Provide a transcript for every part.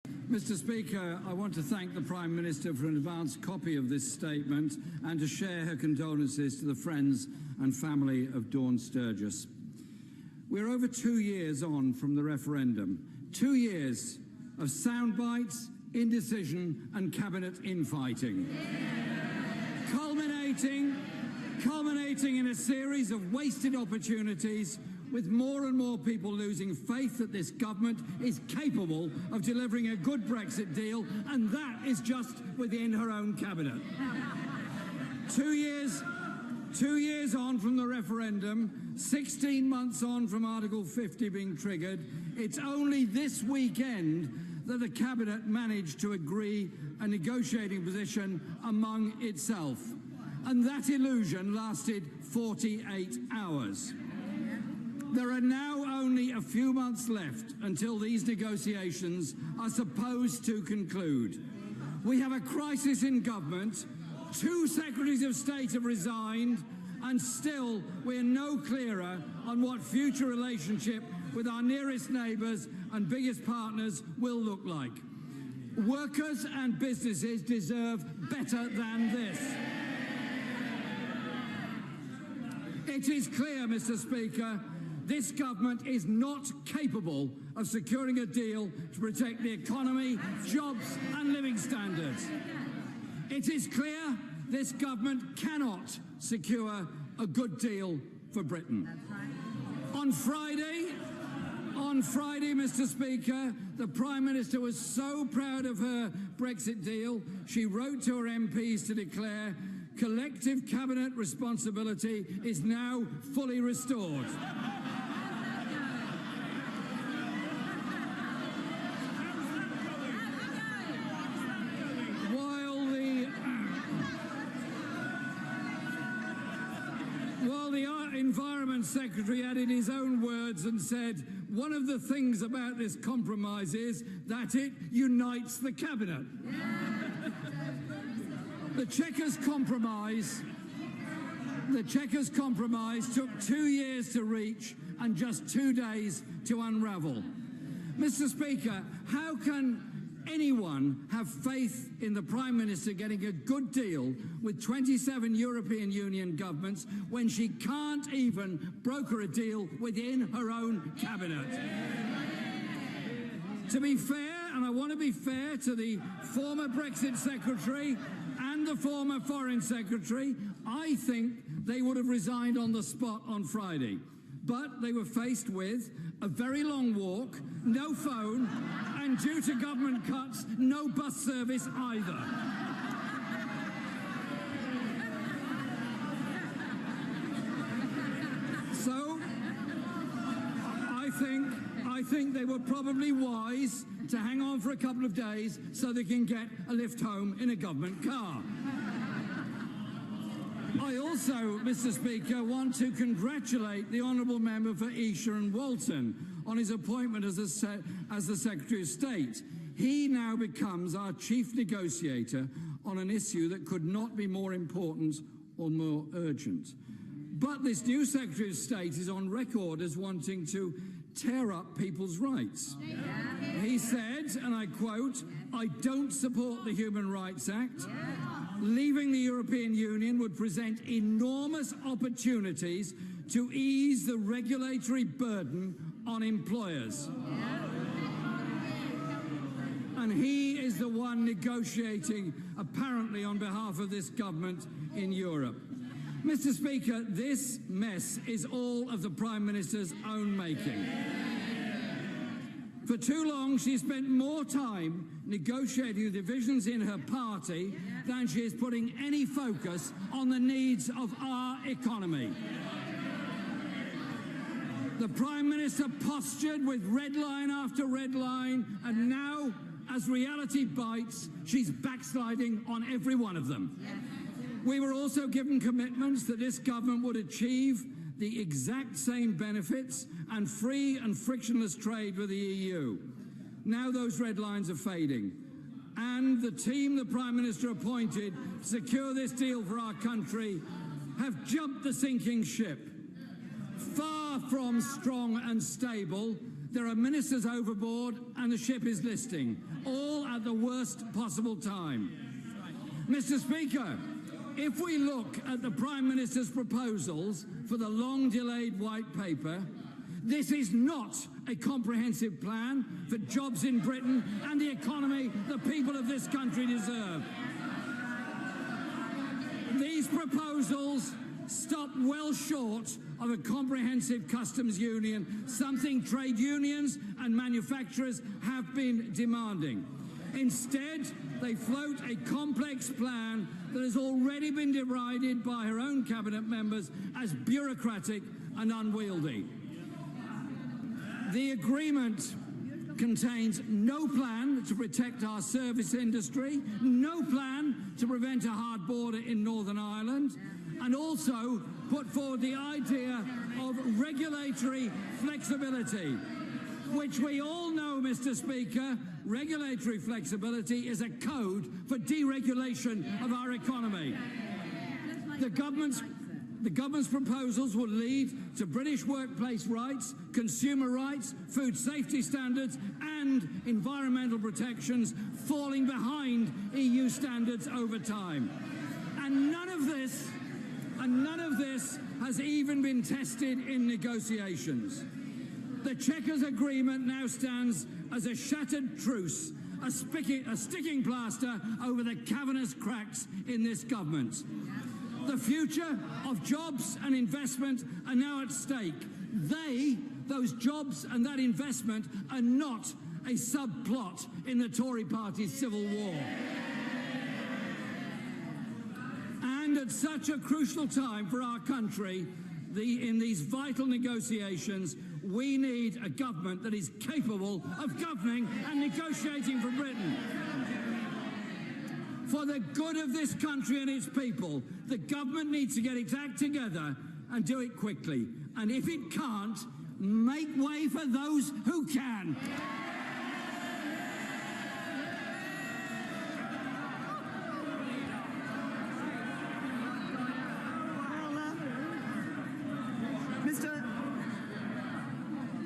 Mr. Speaker, I want to thank the Prime Minister for an advance copy of this statement and to share her condolences to the friends and family of Dawn Sturgis. We're over 2 years on from the referendum. 2 years of sound bites, indecision and cabinet infighting. Culminating in a series of wasted opportunities, with more and more people losing faith that this government is capable of delivering a good Brexit deal, and that is just within her own cabinet. 2 years on from the referendum, 16 months on from Article 50 being triggered, it's only this weekend that the cabinet managed to agree a negotiating position among itself. And that illusion lasted 48 hours. There are now only a few months left until these negotiations are supposed to conclude. We have a crisis in government, 2 Secretaries of State have resigned, and still we're no clearer on what future relationship with our nearest neighbours and biggest partners will look like. Workers and businesses deserve better than this. It is clear, Mr. Speaker, this government is not capable of securing a deal to protect the economy, jobs and living standards. It is clear this government cannot secure a good deal for Britain. On Friday, Mr. Speaker, the Prime Minister was so proud of her Brexit deal, she wrote to her MPs to declare collective cabinet responsibility is now fully restored. While the Environment Secretary added his own words and said, one of the things about this compromise is that it unites the cabinet. The Chequers compromise took 2 years to reach and just 2 days to unravel. Mr. Speaker, how can anyone have faith in the Prime Minister getting a good deal with 27 European Union governments when she can't even broker a deal within her own cabinet? To be fair, and I want to be fair to the former Brexit Secretary and the former Foreign Secretary, I think they would have resigned on the spot on Friday. But they were faced with a very long walk, no phone, and due to government cuts, no bus service either. So, I think they were probably wise to hang on for a couple of days so they can get a lift home in a government car. I also, Mr. Speaker, want to congratulate the Honourable Member for Esher and Walton on his appointment as the Secretary of State. He now becomes our chief negotiator on an issue that could not be more important or more urgent. But this new Secretary of State is on record as wanting to tear up people's rights. He said, and I quote, "I don't support the Human Rights Act. Leaving the European Union would present enormous opportunities to ease the regulatory burden on employers." And he is the one negotiating, apparently on behalf of this government in Europe. Mr. Speaker, this mess is all of the Prime Minister's own making. For too long, she spent more time negotiating the divisions in her party than she is putting any focus on the needs of our economy. The Prime Minister postured with red line after red line, and now, as reality bites, she's backsliding on every one of them. We were also given commitments that this government would achieve the exact same benefits and free and frictionless trade with the EU. Now those red lines are fading. And the team the Prime Minister appointed to secure this deal for our country have jumped the sinking ship. Far from strong and stable, There are ministers overboard and the ship is listing, all at the worst possible time. Mr. Speaker, if we look at the Prime Minister's proposals for the long-delayed White Paper, this is not a comprehensive plan for jobs in Britain and the economy the people of this country deserve. These proposals stop well short of a comprehensive customs union, something trade unions and manufacturers have been demanding. Instead, they float a complex plan that has already been derided by her own cabinet members as bureaucratic and unwieldy. The agreement contains no plan to protect our service industry, no plan to prevent a hard border in Northern Ireland, and also put forward the idea of regulatory flexibility, which we all know, Mr. Speaker, regulatory flexibility is a code for deregulation of our economy. The government's proposals will lead to British workplace rights, consumer rights, food safety standards and environmental protections falling behind EU standards over time. And none of this has even been tested in negotiations. The Chequers Agreement now stands as a shattered truce, a sticking plaster over the cavernous cracks in this government. The future of jobs and investment are now at stake. Those jobs and that investment, are not a subplot in the Tory party's civil war. And at such a crucial time for our country, in these vital negotiations, we need a government that is capable of governing and negotiating for Britain. For the good of this country and its people, the government needs to get its act together and do it quickly. And if it can't, make way for those who can.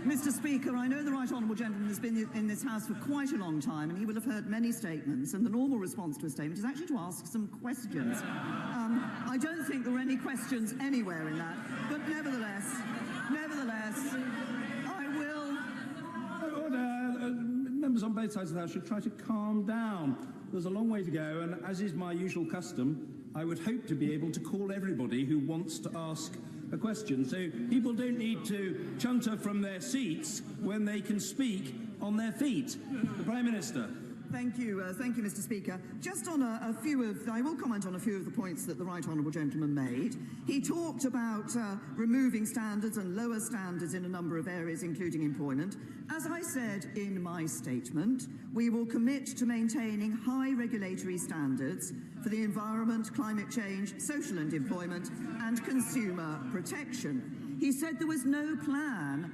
Mr. Speaker, I know the right honourable gentleman has been in this House for quite a long time and he will have heard many statements, and the normal response to a statement is actually to ask some questions. I don't think there are any questions anywhere in that, but nevertheless, I will... Order. Members on both sides of the House should try to calm down. There's a long way to go, and as is my usual custom, I would hope to be able to call everybody who wants to ask a question, so people don't need to chunter from their seats when they can speak on their feet. The Prime Minister. Thank you, Mr. Speaker. Just on I will comment on a few of the points that the right honourable gentleman made. He talked about removing standards and lower standards in a number of areas, including employment. As I said in my statement, we will commit to maintaining high regulatory standards for the environment, climate change, social and employment, and consumer protection. He said there was no plan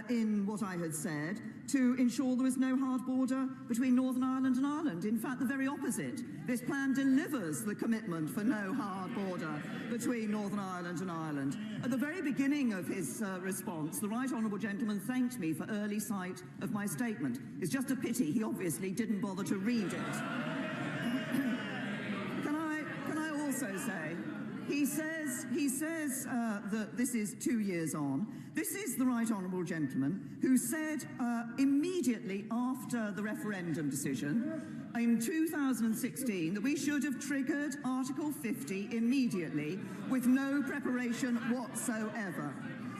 in what I had said to ensure there was no hard border between Northern Ireland and Ireland. In fact, the very opposite. This plan delivers the commitment for no hard border between Northern Ireland and Ireland. At the very beginning of his response, the right honourable gentleman thanked me for early sight of my statement. It's just a pity he obviously didn't bother to read it. Can I also say, he says that this is 2 years on. This is the right honourable gentleman who said immediately after the referendum decision in 2016 that we should have triggered Article 50 immediately with no preparation whatsoever.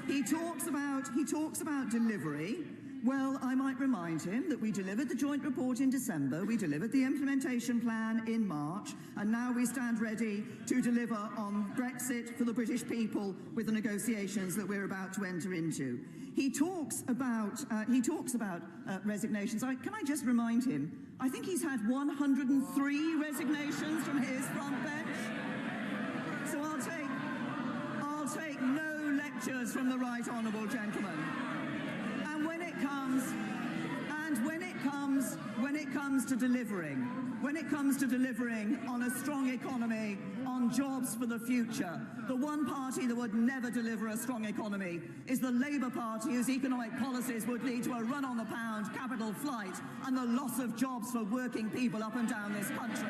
He talks about delivery. Well, I might remind him that we delivered the joint report in December, we delivered the implementation plan in March, and now we stand ready to deliver on Brexit for the British people with the negotiations that we're about to enter into. He talks about resignations. Can I just remind him, I think he's had 103 resignations from his front bench. So I'll take no lectures from the right honourable gentleman. And when it comes to delivering on a strong economy, on jobs for the future, the one party that would never deliver a strong economy is the Labour Party, whose economic policies would lead to a run on the pound, capital flight, and the loss of jobs for working people up and down this country.